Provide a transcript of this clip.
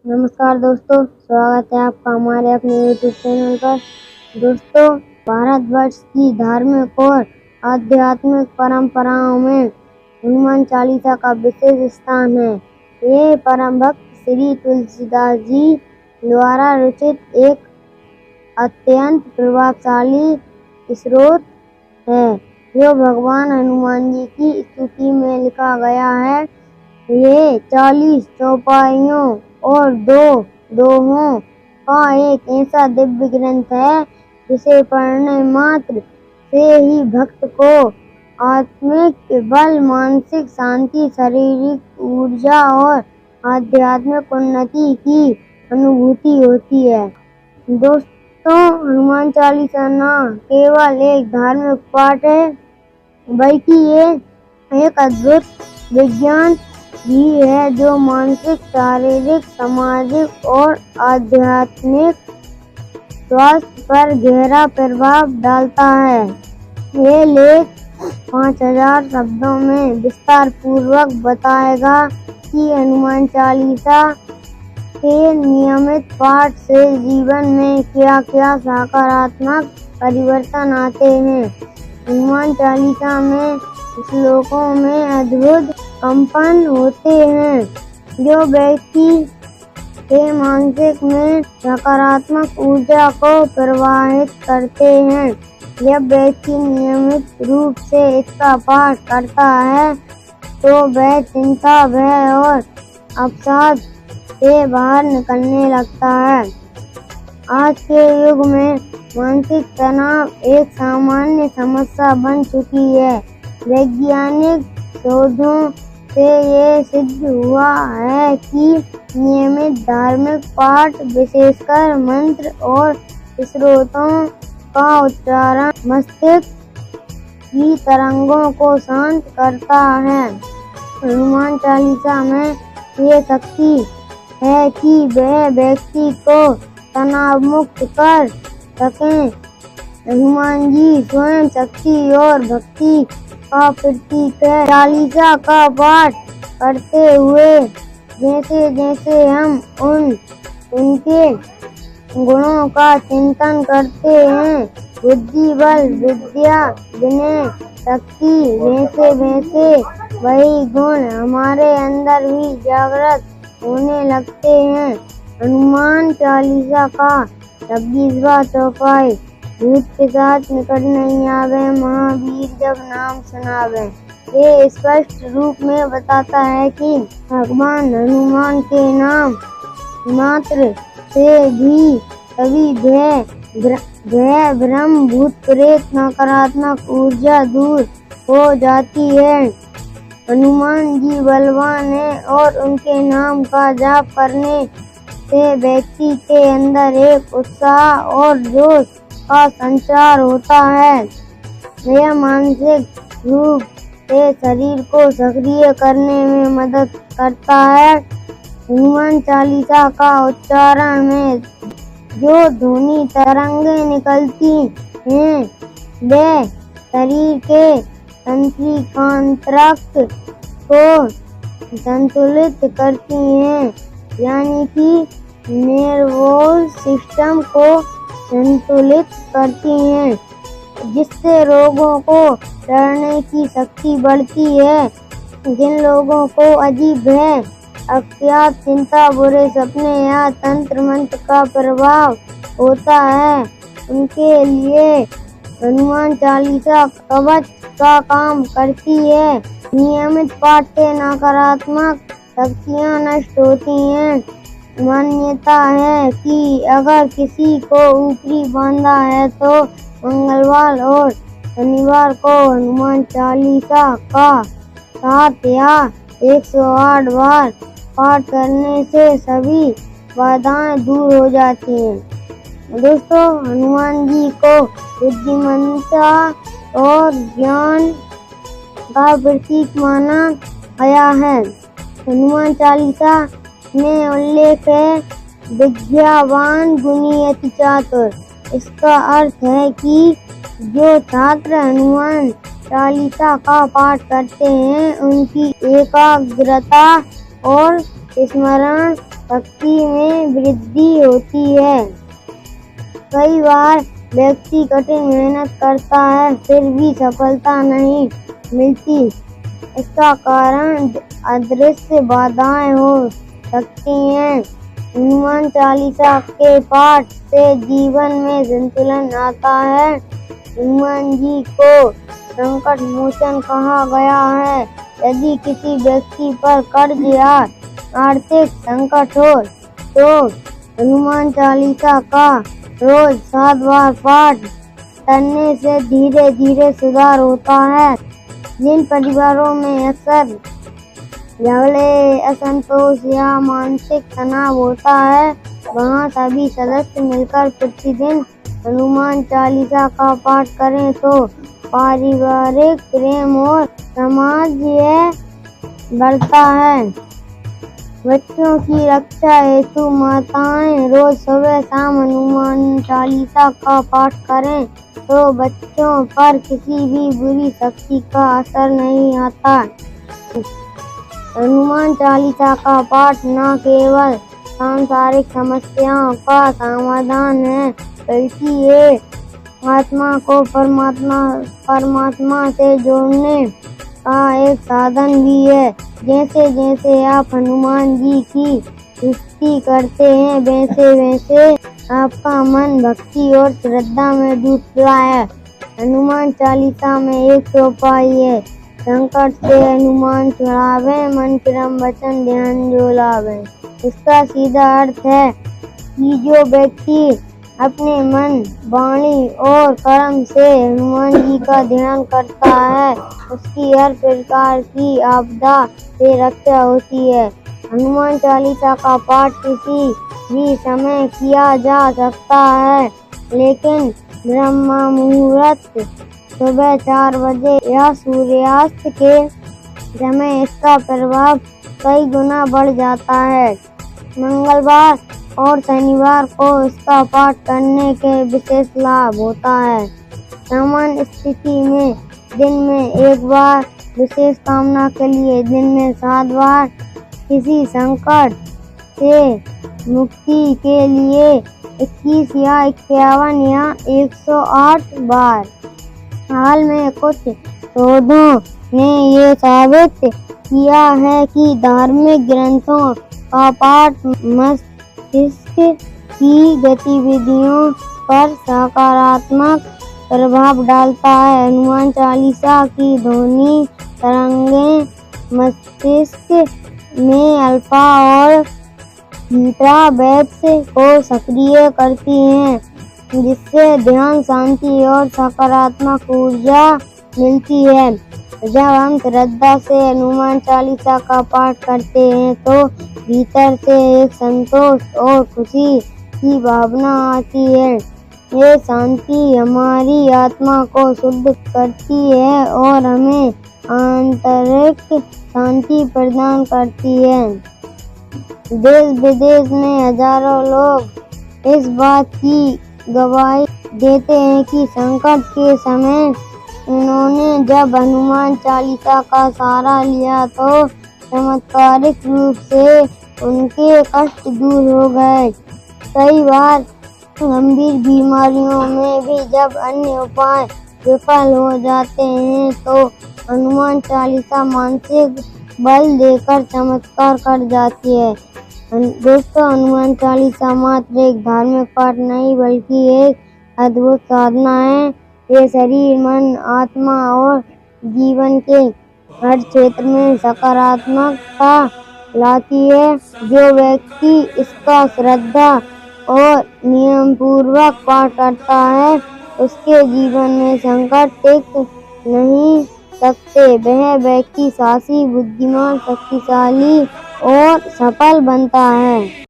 नमस्कार दोस्तों, स्वागत है आपका हमारे अपने YouTube चैनल पर। दोस्तों, भारतवर्ष की धार्मिक और आध्यात्मिक परंपराओं में हनुमान चालीसा का विशेष स्थान है। ये परम भक्त श्री तुलसीदास जी द्वारा रचित एक अत्यंत प्रभावशाली स्रोत है, जो भगवान हनुमान जी की स्तुति में लिखा गया है। ये 40 चौपाइयों और 2 दोहों का एक ऐसा दिव्य ग्रंथ है, जिसे पढ़ने मात्र से ही भक्त को आत्मिक बल, मानसिक शांति, शारीरिक ऊर्जा और आध्यात्मिक उन्नति की अनुभूति होती है। दोस्तों, हनुमान चालीसा न केवल एक धार्मिक पाठ है, बल्कि ये एक अद्भुत विज्ञान भी है, जो मानसिक, शारीरिक, सामाजिक और आध्यात्मिक स्वास्थ्य पर गहरा प्रभाव डालता है। ये लेख 5000 शब्दों में विस्तार पूर्वक बताएगा कि हनुमान चालीसा के नियमित पाठ से जीवन में क्या-क्या सकारात्मक परिवर्तन आते हैं। हनुमान चालीसा में श्लोकों में अद्भुत कंपन होते हैं, जो व्यक्ति के मानसिक में सकारात्मक ऊर्जा को प्रवाहित करते हैं। जब व्यक्ति नियमित रूप से इसका पाठ करता है, तो वह चिंता, भय और अवसाद से बाहर निकलने लगता है। आज के युग में मानसिक तनाव एक सामान्य समस्या बन चुकी है। वैज्ञानिक शोधों से ये सिद्ध हुआ है कि नियमित धार्मिक पाठ, विशेषकर मंत्र और स्तोत्रों का उच्चारण, मस्तिष्क की तरंगों को शांत करता है। हनुमान चालीसा में ये शक्ति है कि वह व्यक्ति को तनाव मुक्त कर सकें। हनुमान जी स्वयं शक्ति और भक्ति का प्रतीक है। चालीसा का पाठ करते हुए जैसे जैसे हम उनके गुणों का चिंतन करते हैं, बुद्धि, बल, विद्या, विनय, शक्ति, वैसे वैसे वही गुण हमारे अंदर भी जागृत होने लगते हैं। हनुमान चालीसा का 26वां चौपाई, भूत पिशाच निकट नहीं आवे, महावीर जब नाम सुनावे। ये स्पष्ट रूप में बताता है कि भगवान हनुमान के नाम मात्र से भी सभी भय, भ्रम, भूत प्रेत, नकारात्मक ऊर्जा दूर हो जाती है। हनुमान जी बलवान है और उनके नाम का जाप करने से व्यक्ति के अंदर एक उत्साह और जोश का संचार होता है। यह मानसिक रूप से शरीर को सक्रिय करने में मदद करता है। हनुमान चालीसा का उच्चारण में जो ध्वनि तरंगें निकलती हैं, वे शरीर के तंत्रिकांतरक को संतुलित करती हैं, यानी कि नर्वस सिस्टम को संतुलित करती हैं, जिससे रोगों को लड़ने की शक्ति बढ़ती है। जिन लोगों को अजीब भय, अज्ञात चिंता, बुरे सपने या तंत्र मंत्र का प्रभाव होता है, उनके लिए हनुमान चालीसा कवच का काम करती है। नियमित पाठ से नकारात्मक शक्तियाँ नष्ट होती हैं। मान्यता है कि अगर किसी को ऊपरी बांधा है, तो मंगलवार और शनिवार को हनुमान चालीसा का 7 या 108 बार पाठ करने से सभी बाधाएं दूर हो जाती हैं। दोस्तों, हनुमान जी को बुद्धिमत्ता और ज्ञान का प्रतीक माना गया है। हनुमान चालीसा में उल्लेख है, विद्यावान गुणी अति चातुर। इसका अर्थ है कि जो छात्र हनुमान चालीसा का पाठ करते हैं, उनकी एकाग्रता और स्मरण शक्ति में वृद्धि होती है। कई बार व्यक्ति कठिन मेहनत करता है फिर भी सफलता नहीं मिलती। इसका कारण अदृश्य बाधाएं हो सकती हैं। हनुमान चालीसा के पाठ से जीवन में संतुलन आता है। हनुमान जी को संकट मोचन कहा गया है। यदि किसी व्यक्ति पर कर्ज या आर्थिक संकट हो तो हनुमान चालीसा का रोज 7 बार पाठ करने से धीरे धीरे सुधार होता है। जिन परिवारों में अक्सर झगड़े, असंतोष या मानसिक तनाव होता है वहाँ सभी सदस्य मिलकर प्रतिदिन हनुमान चालीसा का पाठ करें तो पारिवारिक प्रेम और समाजीय बढ़ता है। बच्चों की रक्षा हेतु माताएं रोज सुबह शाम हनुमान चालीसा का पाठ करें तो बच्चों पर किसी भी बुरी शक्ति का असर नहीं आता। हनुमान चालीसा का पाठ न केवल सांसारिक समस्याओं का समाधान है बल्कि ये आत्मा को परमात्मा से जोड़ने का एक साधन भी है। जैसे जैसे आप हनुमान जी की स्तुति करते हैं वैसे वैसे आपका मन भक्ति और श्रद्धा में डूबता है। हनुमान चालीसा में एक उपाय है, संकट से हनुमान छुड़ावे, मन क्रम वचन ध्यान जो लावे। इसका सीधा अर्थ है कि जो व्यक्ति अपने मन, वाणी और कर्म से हनुमान जी का ध्यान करता है उसकी हर प्रकार की आपदा से रक्षा होती है। हनुमान चालीसा का पाठ किसी भी समय किया जा सकता है लेकिन ब्रह्म मुहूर्त सुबह 4 बजे या सूर्यास्त के समय इसका प्रभाव कई गुना बढ़ जाता है। मंगलवार और शनिवार को इसका पाठ करने के विशेष लाभ होता है। सामान्य स्थिति में दिन में 1 बार, विशेष कामना के लिए दिन में 7 बार, किसी संकट से मुक्ति के लिए 21 या 51 या 108 बार। हाल में कुछ शोधों ने ये साबित किया है कि धार्मिक ग्रंथों का पाठ मस्तिष्क की गतिविधियों पर सकारात्मक प्रभाव डालता है। हनुमान चालीसा की ध्वनि तरंगें मस्तिष्क में अल्फा और बीटा वेव्स को सक्रिय करती हैं जिससे ध्यान, शांति और सकारात्मक ऊर्जा मिलती है। जब हम श्रद्धा से हनुमान चालीसा का पाठ करते हैं तो भीतर से एक संतोष और खुशी की भावना आती है। ये शांति हमारी आत्मा को शुद्ध करती है और हमें आंतरिक शांति प्रदान करती है। देश विदेश में हजारों लोग इस बात की गवाही देते हैं कि संकट के समय उन्होंने जब हनुमान चालीसा का सहारा लिया तो चमत्कारिक रूप से उनके कष्ट दूर हो गए। कई बार गंभीर बीमारियों में भी जब अन्य उपाय विफल हो जाते हैं तो हनुमान चालीसा मानसिक बल देकर चमत्कार कर जाती है। दोस्तों, हनुमान चालीसा मात्र एक धार्मिक पाठ नहीं बल्कि एक अद्भुत साधना है। ये शरीर, मन, आत्मा और जीवन के हर क्षेत्र में सकारात्मकता लाती है। जो व्यक्ति इसका श्रद्धा और नियम पूर्वक पाठ करता है उसके जीवन में संकट टिक नहीं सकते। वह व्यक्ति साहसी, बुद्धिमान, शक्तिशाली और सफल बनता है।